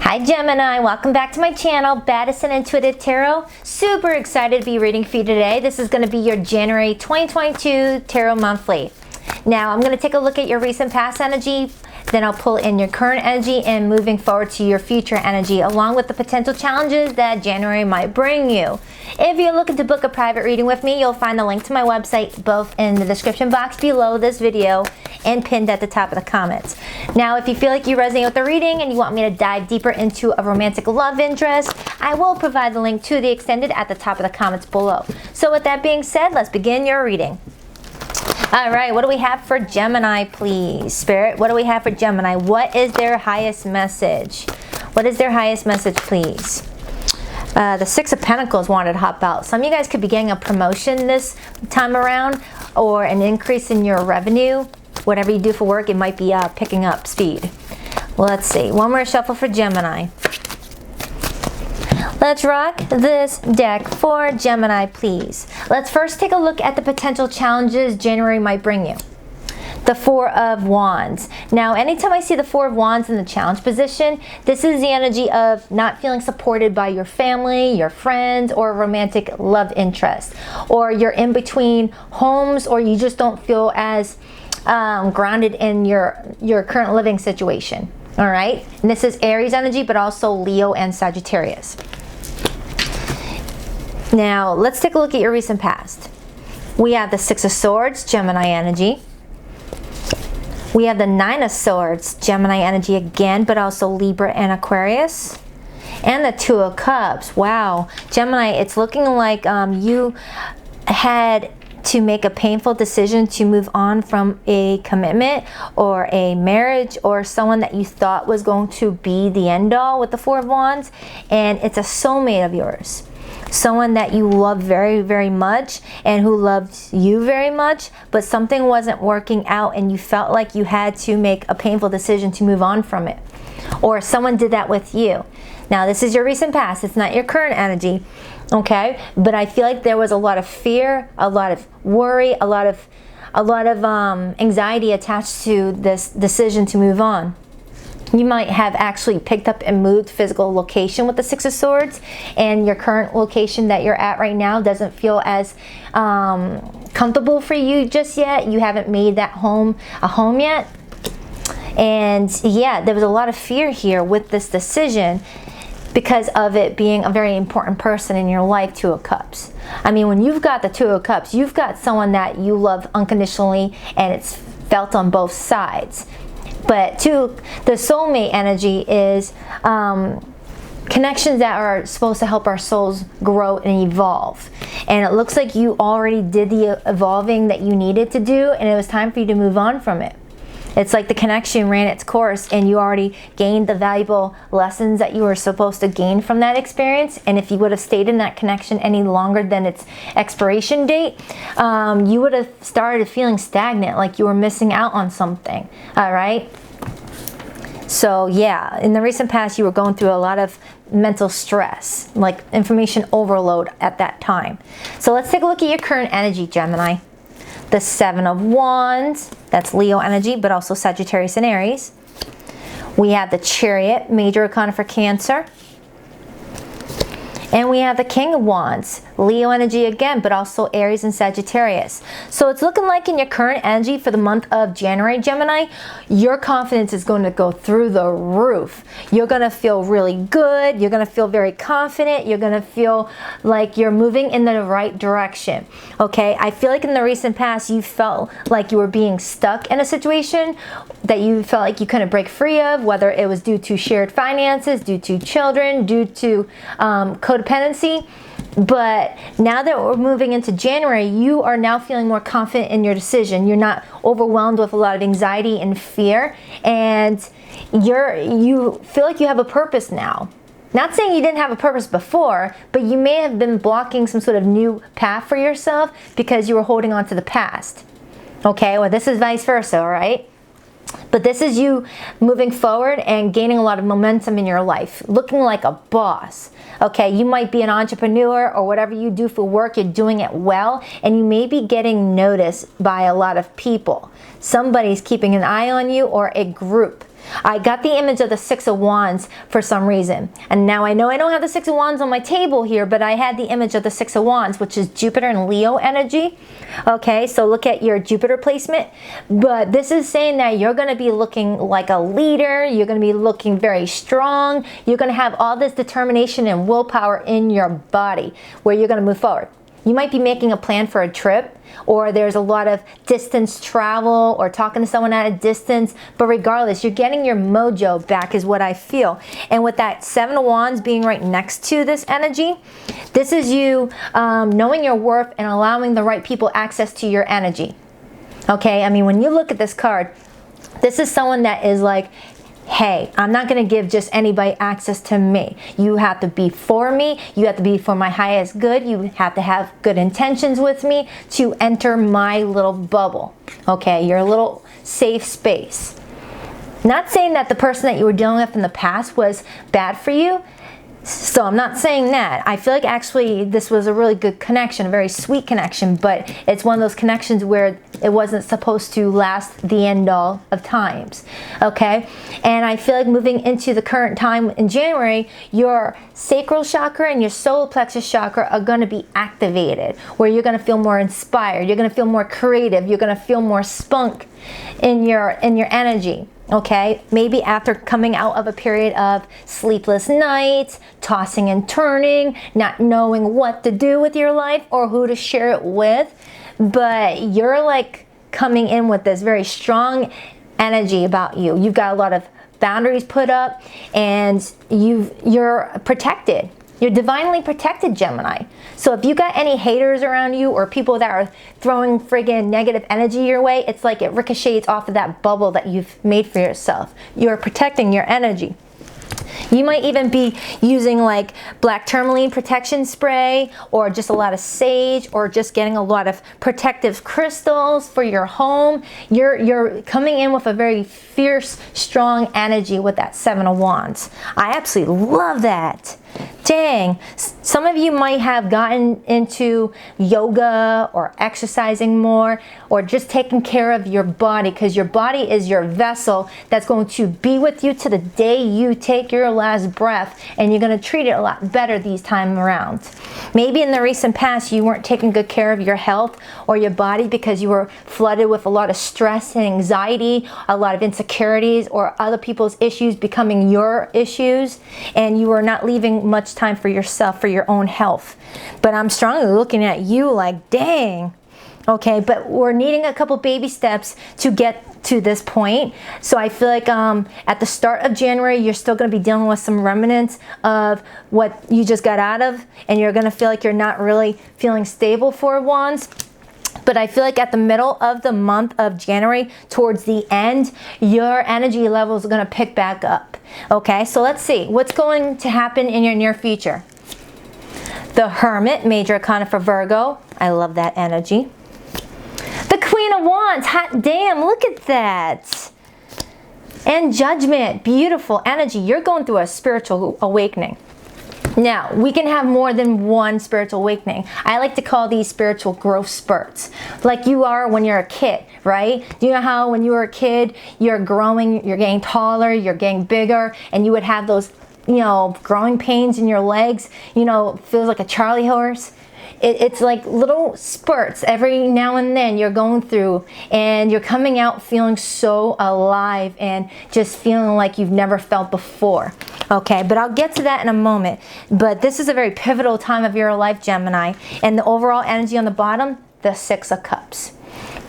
Hi Gemini, welcome back to my channel, Baddison Intuitive Tarot. Super excited to be reading for you today. This is going to be your January 2022 Tarot Monthly. Now I'm going to take a look at your recent past energy, then I'll pull in your current energy and moving forward to your future energy, along with the potential challenges that January might bring you. If you're looking to book a private reading with me, you'll find the link to my website both in the description box below this video and pinned at the top of the comments. Now, if you feel like you resonate with the reading and you want me to dive deeper into a romantic love interest, I will provide the link to the extended at the top of the comments below. So with that being said, let's begin your reading. All right, what do we have for Gemini, please? Spirit, what do we have for Gemini? What is their highest message? What is their highest message, please? The Six of Pentacles wanted to hop out. Some of you guys could be getting a promotion this time around or an increase in your revenue. Whatever you do for work, it might be picking up speed. Well, let's see. One more shuffle for Gemini. Let's rock this deck for Gemini, please. Let's first take a look at the potential challenges January might bring you. The Four of Wands. Now, anytime I see the Four of Wands in the challenge position, this is the energy of not feeling supported by your family, your friends, or a romantic love interest. Or you're in between homes, or you just don't feel as grounded in your current living situation. All right? And this is Aries energy, but also Leo and Sagittarius. Now, let's take a look at your recent past. We have the Six of Swords, Gemini energy. We have the Nine of Swords, Gemini energy again, but also Libra and Aquarius. And the Two of Cups. Wow. Gemini, it's looking like you had to make a painful decision to move on from a commitment or a marriage or someone that you thought was going to be the end all with the Four of Wands. And it's a soulmate of yours. Someone that you love very, very much and who loved you very much, but something wasn't working out and you felt like you had to make a painful decision to move on from it. Or someone did that with you. Now, this is your recent past. It's not your current energy, okay? But I feel like there was a lot of fear, a lot of worry, a lot of anxiety attached to this decision to move on. You might have actually picked up and moved physical location with the Six of Swords, and your current location that you're at right now doesn't feel as comfortable for you just yet. You haven't made that home a home yet. And yeah, there was a lot of fear here with this decision because of it being a very important person in your life, Two of Cups. I mean, when you've got the Two of Cups, you've got someone that you love unconditionally and it's felt on both sides. But the soulmate energy is connections that are supposed to help our souls grow and evolve. And it looks like you already did the evolving that you needed to do, and it was time for you to move on from it. It's like the connection ran its course and you already gained the valuable lessons that you were supposed to gain from that experience. And if you would have stayed in that connection any longer than its expiration date, you would have started feeling stagnant, like you were missing out on something. All right? So yeah, in the recent past, you were going through a lot of mental stress, like information overload at that time. So let's take a look at your current energy, Gemini. The Seven of Wands, that's Leo energy, but also Sagittarius and Aries. We have the Chariot, major arcana for Cancer. And we have the King of Wands, Leo energy again, but also Aries and Sagittarius. So it's looking like in your current energy for the month of January, Gemini, your confidence is going to go through the roof. You're going to feel really good. You're going to feel very confident. You're going to feel like you're moving in the right direction. Okay, I feel like in the recent past, you felt like you were being stuck in a situation that you felt like you couldn't break free of, whether it was due to shared finances, due to children, due to codependency. But now that we're moving into January, you are now feeling more confident in your decision. You're not overwhelmed with a lot of anxiety and fear, and you feel like you have a purpose now. Not saying you didn't have a purpose before, but you may have been blocking some sort of new path for yourself because you were holding on to the past. Okay, well, this is vice versa, all right? But this is you moving forward and gaining a lot of momentum in your life, looking like a boss. Okay, you might be an entrepreneur or whatever you do for work, you're doing it well, and you may be getting noticed by a lot of people. Somebody's keeping an eye on you or a group. I got the image of the Six of Wands for some reason. And now I know I don't have the Six of Wands on my table here, but I had the image of the Six of Wands, which is Jupiter and Leo energy. Okay, so look at your Jupiter placement. But this is saying that you're going to be looking like a leader. You're going to be looking very strong. You're going to have all this determination and willpower in your body where you're going to move forward. You might be making a plan for a trip, or there's a lot of distance travel or talking to someone at a distance, but regardless, you're getting your mojo back is what I feel. And with that Seven of Wands being right next to this energy, this is you knowing your worth and allowing the right people access to your energy. Okay, I mean, when you look at this card, this is someone that is like, hey, I'm not going to give just anybody access to me. You have to be for me. You have to be for my highest good. You have to have good intentions with me to enter my little bubble. Okay, your little safe space. Not saying that the person that you were dealing with in the past was bad for you. So I'm not saying that. I feel like actually this was a really good connection, a very sweet connection, but it's one of those connections where it wasn't supposed to last the end all of times. Okay? And I feel like moving into the current time in January, your sacral chakra and your solar plexus chakra are going to be activated, where you're going to feel more inspired, you're going to feel more creative, you're going to feel more spunk in your energy. Okay, maybe after coming out of a period of sleepless nights, tossing and turning, not knowing what to do with your life or who to share it with, but you're like coming in with this very strong energy about you. You've got a lot of boundaries put up, and you're protected. You're divinely protected, Gemini. So if you got any haters around you or people that are throwing friggin' negative energy your way, it's like it ricochets off of that bubble that you've made for yourself. You're protecting your energy. You might even be using like black tourmaline protection spray, or just a lot of sage, or just getting a lot of protective crystals for your home. You're coming in with a very fierce, strong energy with that Seven of Wands. I absolutely love that. Dang, some of you might have gotten into yoga or exercising more, or just taking care of your body, because your body is your vessel that's going to be with you to the day you take your last breath, and you're going to treat it a lot better these time around. Maybe in the recent past you weren't taking good care of your health or your body because you were flooded with a lot of stress and anxiety, a lot of insecurities, or other people's issues becoming your issues, and you were not leaving much time for yourself, for your own health. But I'm strongly looking at you like, dang. Okay, but we're needing a couple baby steps to get to this point. So I feel like at the start of January, you're still going to be dealing with some remnants of what you just got out of, and you're going to feel like you're not really feeling stable for Wands. But I feel like at the middle of the month of January, towards the end, your energy levels are going to pick back up. Okay, so let's see what's going to happen in your near future. The Hermit, major arcana for Virgo. I love that energy. The Queen of Wands, hot damn, look at that. And Judgment, beautiful energy. You're going through a spiritual awakening. Now, we can have more than one spiritual awakening. I like to call these spiritual growth spurts. Like you are when you're a kid, right? Do you know how when you were a kid, you're growing, you're getting taller, you're getting bigger, and you would have those, you know, growing pains in your legs, you know, feels like a Charlie horse? It's like little spurts every now and then you're going through, and you're coming out feeling so alive and just feeling like you've never felt before. Okay, but I'll get to that in a moment. But this is a very pivotal time of your life, Gemini. And the overall energy on the bottom, the Six of Cups.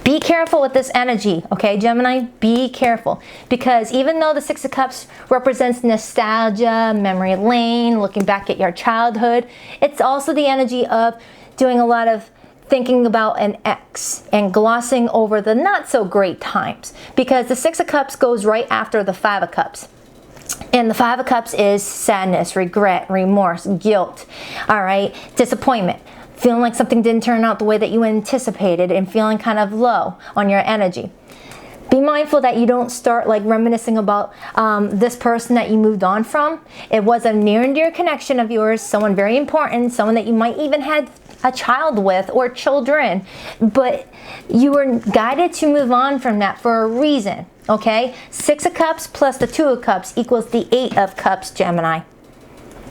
Be careful with this energy, okay, Gemini? Be careful. Because even though the Six of Cups represents nostalgia, memory lane, looking back at your childhood, it's also the energy of doing a lot of thinking about an ex and glossing over the not so great times. Because the Six of Cups goes right after the Five of Cups. And the Five of Cups is sadness, regret, remorse, guilt, all right, disappointment. Feeling like something didn't turn out the way that you anticipated, and feeling kind of low on your energy. Be mindful that you don't start like reminiscing about this person that you moved on from. It was a near and dear connection of yours, someone very important, someone that you might even had a child with or children, but you were guided to move on from that for a reason, okay? 6 of Cups plus the 2 of Cups equals the 8 of Cups, Gemini.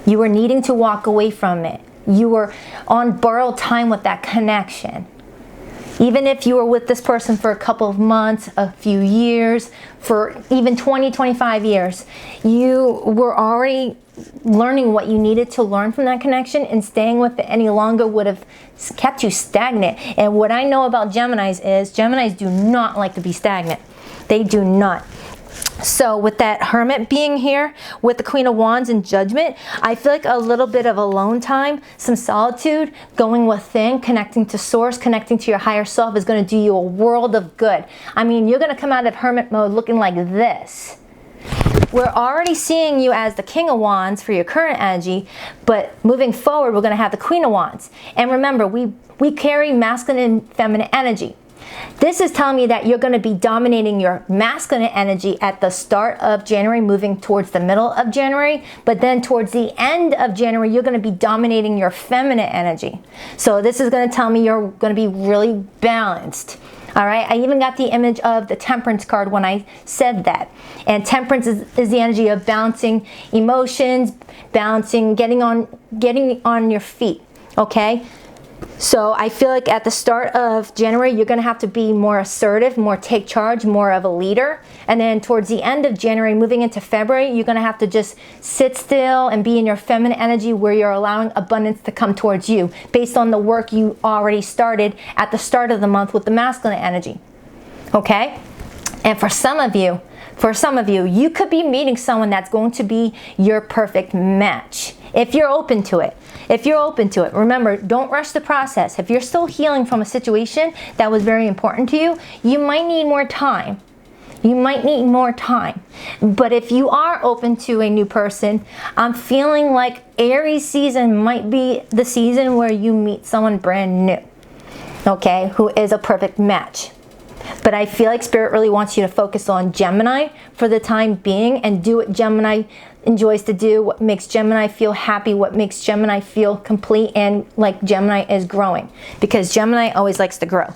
You were needing to walk away from it. You were on borrowed time with that connection. Even if you were with this person for a couple of months, a few years, for even 20, 25 years, you were already learning what you needed to learn from that connection, and staying with it any longer would have kept you stagnant. And what I know about Geminis is Geminis do not like to be stagnant. They do not. So with that Hermit being here, with the Queen of Wands and Judgment, I feel like a little bit of alone time, some solitude, going within, connecting to Source, connecting to your higher self is going to do you a world of good. I mean, you're going to come out of Hermit mode looking like this. We're already seeing you as the King of Wands for your current energy, but moving forward, we're going to have the Queen of Wands. And remember, we carry masculine and feminine energy. This is telling me that you're going to be dominating your masculine energy at the start of January, moving towards the middle of January, but then towards the end of January, you're going to be dominating your feminine energy. So this is going to tell me you're going to be really balanced. All right, I even got the image of the Temperance card when I said that. And Temperance is the energy of balancing emotions, balancing, getting on your feet, okay? So I feel like at the start of January, you're going to have to be more assertive, more take charge, more of a leader. And then towards the end of January, moving into February, you're going to have to just sit still and be in your feminine energy, where you're allowing abundance to come towards you based on the work you already started at the start of the month with the masculine energy. Okay? And for some of you, you could be meeting someone that's going to be your perfect match. If you're open to it. Remember, don't rush the process. If you're still healing from a situation that was very important to you, you might need more time. But if you are open to a new person, I'm feeling like Aries season might be the season where you meet someone brand new, okay, who is a perfect match. But I feel like Spirit really wants you to focus on Gemini for the time being and do what Gemini enjoys to do, what makes Gemini feel happy, what makes Gemini feel complete and like Gemini is growing. Because Gemini always likes to grow.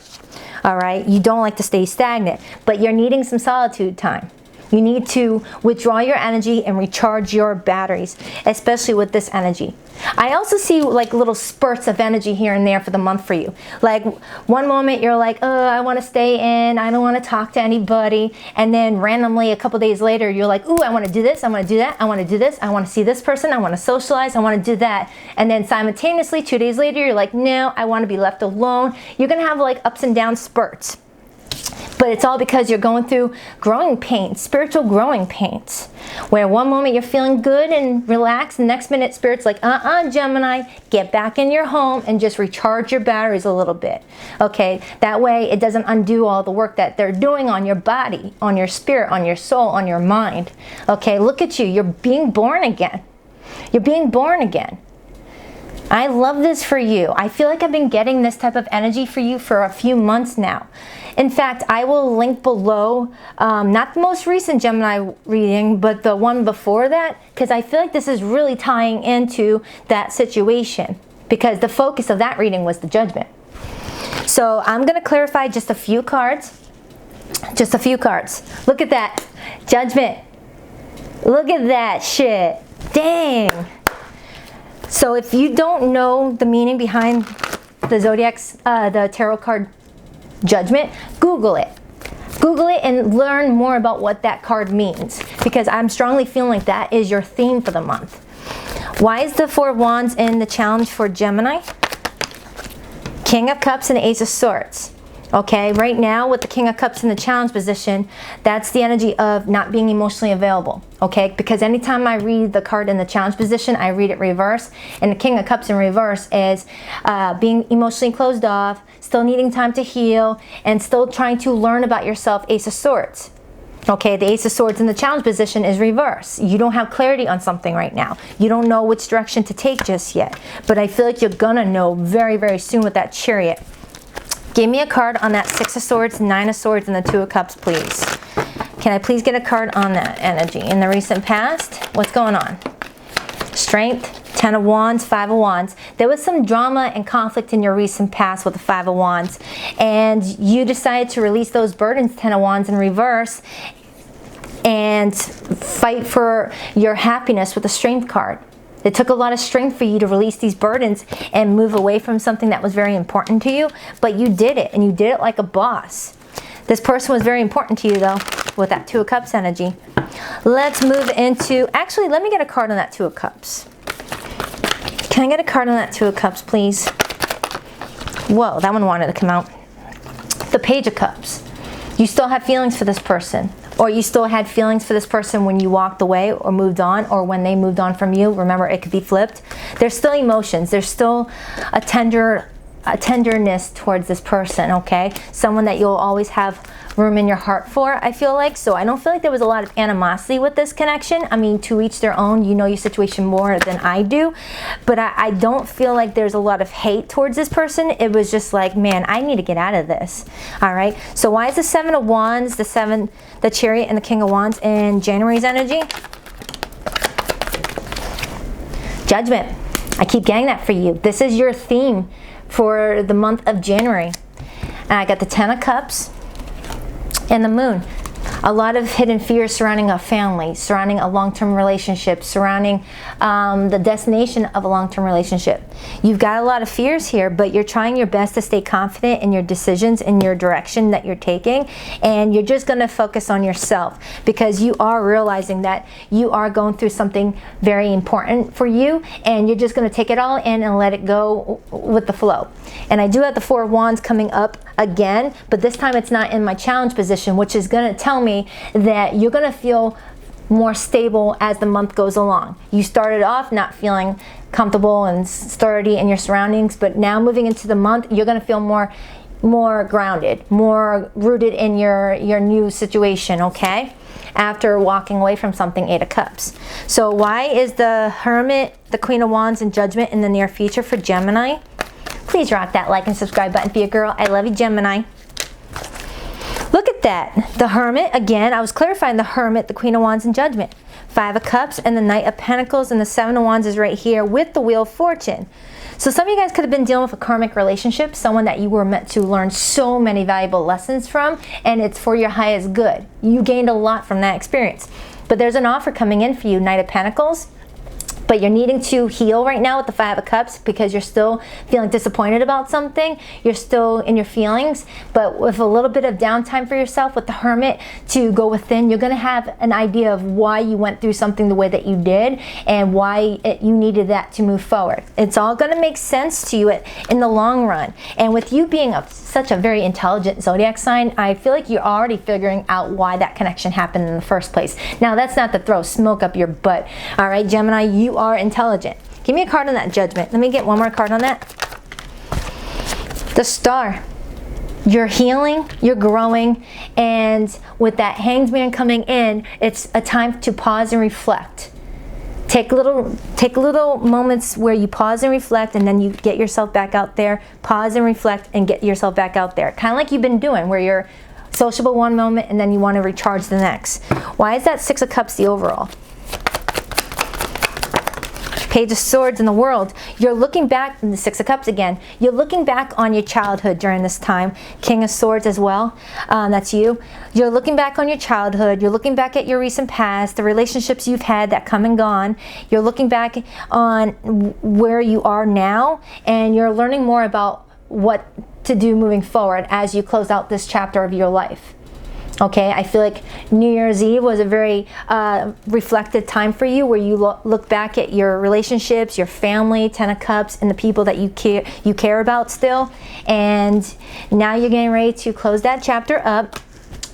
All right? You don't like to stay stagnant, but you're needing some solitude time. You need to withdraw your energy and recharge your batteries, especially with this energy. I also see like little spurts of energy here and there for the month for you. Like one moment you're like, oh, I want to stay in, I don't want to talk to anybody. And then randomly a couple days later, you're like, ooh, I want to do this, I want to do that, I want to do this, I want to see this person, I want to socialize, I want to do that. And then simultaneously, 2 days later, you're like, no, I want to be left alone. You're going to have like ups and down spurts. But it's all because you're going through growing pains, spiritual growing pains, where one moment you're feeling good and relaxed, and the next minute Spirit's like, Gemini, get back in your home and just recharge your batteries a little bit. Okay, that way it doesn't undo all the work that they're doing on your body, on your spirit, on your soul, on your mind. Okay, look at you, you're being born again. You're being born again. I love this for you. I feel like I've been getting this type of energy for you for a few months now. In fact, I will link below, not the most recent Gemini reading, but the one before that, because I feel like this is really tying into that situation, because the focus of that reading was the Judgment. So I'm going to clarify just a few cards. Just a few cards. Look at that. Judgment. Look at that shit. Dang. So if you don't know the meaning behind the Zodiac's, the tarot card Judgment, Google it. Google it and learn more about what that card means, because I'm strongly feeling like that is your theme for the month. Why is the Four of Wands in the challenge for Gemini? King of Cups and Ace of Swords. Okay, right now with the King of Cups in the challenge position, that's the energy of not being emotionally available. Okay, because anytime I read the card in the challenge position, I read it reverse. And the King of Cups in reverse is being emotionally closed off, still needing time to heal, and still trying to learn about yourself, Ace of Swords. Okay, the Ace of Swords in the challenge position is reverse. You don't have clarity on something right now. You don't know which direction to take just yet. But I feel like you're gonna know very, very soon with that Chariot. Give me a card on that Six of Swords, Nine of Swords, and the Two of Cups, please. Can I please get a card on that energy? In the recent past, what's going on? Strength, Ten of Wands, Five of Wands. There was some drama and conflict in your recent past with the Five of Wands, and you decided to release those burdens, Ten of Wands in reverse, and fight for your happiness with the Strength card. It took a lot of strength for you to release these burdens and move away from something that was very important to you, but you did it, and you did it like a boss. This person was very important to you, though, with that Two of Cups energy. Let's move into, actually, let me get a card on that Two of Cups. Can I get a card on that Two of Cups, please? Whoa, that one wanted to come out. The Page of Cups. You still have feelings for this person, or you still had feelings for this person when you walked away or moved on, or when they moved on from you. Remember, it could be flipped. There's still emotions. There's still a tenderness towards this person, okay? Someone that you'll always have room in your heart for, I feel like. So I don't feel like there was a lot of animosity with this connection. I mean, to each their own. You know your situation more than I do, but I don't feel like there's a lot of hate towards this person. It was just like, man, I need to get out of this. All right, so why is the Seven of Wands, the Chariot, and the King of Wands in January's energy? Judgment. I keep getting that for you. This is your theme for the month of January. And I got the Ten of Cups and the Moon. A lot of hidden fears surrounding a family, surrounding a long-term relationship, surrounding the destination of a long-term relationship. You've got a lot of fears here, but you're trying your best to stay confident in your decisions, in your direction that you're taking, and you're just going to focus on yourself, because you are realizing that you are going through something very important for you, and you're just going to take it all in and let it go with the flow. And I do have the Four of Wands coming up again, but this time it's not in my challenge position, which is going to tell me that you're going to feel more stable as the month goes along. You started off not feeling comfortable and sturdy in your surroundings, but now moving into the month, you're going to feel more grounded, more rooted in your new situation, okay? After walking away from something, Eight of Cups. So why is the Hermit, the Queen of Wands, and Judgment in the near future for Gemini? Please rock that like and subscribe button for your girl. I love you, Gemini. Look at that. The Hermit, again, I was clarifying the Hermit, the Queen of Wands, and Judgment. Five of Cups and the Knight of Pentacles, and the Seven of Wands is right here with the Wheel of Fortune. So some of you guys could have been dealing with a karmic relationship, someone that you were meant to learn so many valuable lessons from, and it's for your highest good. You gained a lot from that experience. But there's an offer coming in for you, Knight of Pentacles. But you're needing to heal right now with the Five of Cups, because you're still feeling disappointed about something. You're still in your feelings, but with a little bit of downtime for yourself with the Hermit to go within, you're going to have an idea of why you went through something the way that you did, and why you needed that to move forward. It's all going to make sense to you in the long run. And with you being such a very intelligent zodiac sign, I feel like you're already figuring out why that connection happened in the first place. Now, that's not to throw smoke up your butt. All right, Gemini, you are intelligent. Give me a card on that, Judgment. Let me get one more card on that. The Star. You're healing, you're growing, and with that Hanged Man coming in, it's a time to pause and reflect. Take little moments where you pause and reflect, and then you get yourself back out there. Pause and reflect and get yourself back out there. Kind of like you've been doing, where you're sociable one moment and then you want to recharge the next. Why is that Six of Cups the overall? Page of Swords in the World. You're looking back, in the Six of Cups again, you're looking back on your childhood during this time. King of Swords as well, that's you. You're looking back on your childhood, you're looking back at your recent past, the relationships you've had that come and gone. You're looking back on where you are now, and you're learning more about what to do moving forward as you close out this chapter of your life. Okay, I feel like New Year's Eve was a very reflective time for you, where you look back at your relationships, your family, Ten of Cups, and the people that you care about still. And now you're getting ready to close that chapter up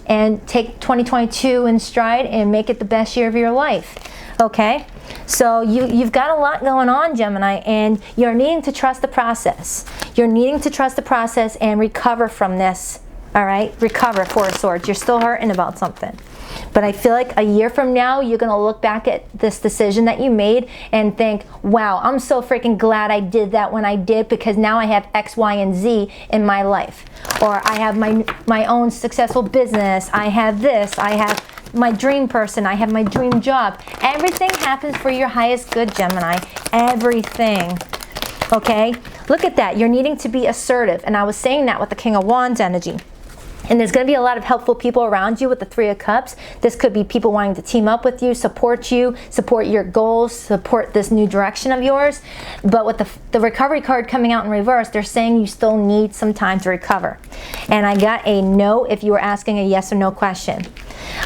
and take 2022 in stride and make it the best year of your life. Okay, so you've got a lot going on, Gemini, and you're needing to trust the process. You're needing to trust the process and recover from this. All right, recover, Four of Swords. You're still hurting about something. But I feel like a year from now, you're going to look back at this decision that you made and think, wow, I'm so freaking glad I did that when I did, because now I have X, Y, and Z in my life. Or I have my own successful business. I have this. I have my dream person. I have my dream job. Everything happens for your highest good, Gemini. Everything. Okay? Look at that. You're needing to be assertive. And I was saying that with the King of Wands energy. And there's going to be a lot of helpful people around you with the Three of Cups. This could be people wanting to team up with you, support your goals, support this new direction of yours. But with the recovery card coming out in reverse, they're saying you still need some time to recover. And I got a no if you were asking a yes or no question.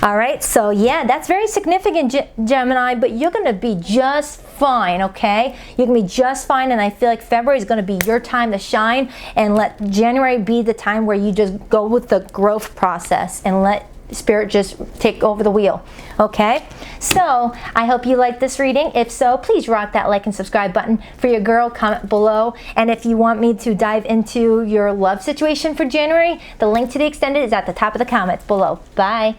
All right, so yeah, that's very significant, Gemini, but you're going to be just fine, okay? You're going to be just fine, and I feel like February is going to be your time to shine, and let January be the time where you just go with the growth process and let Spirit just take over the wheel, okay? So I hope you liked this reading. If so, please rock that like and subscribe button. For your girl, comment below. And if you want me to dive into your love situation for January, the link to the extended is at the top of the comments below. Bye.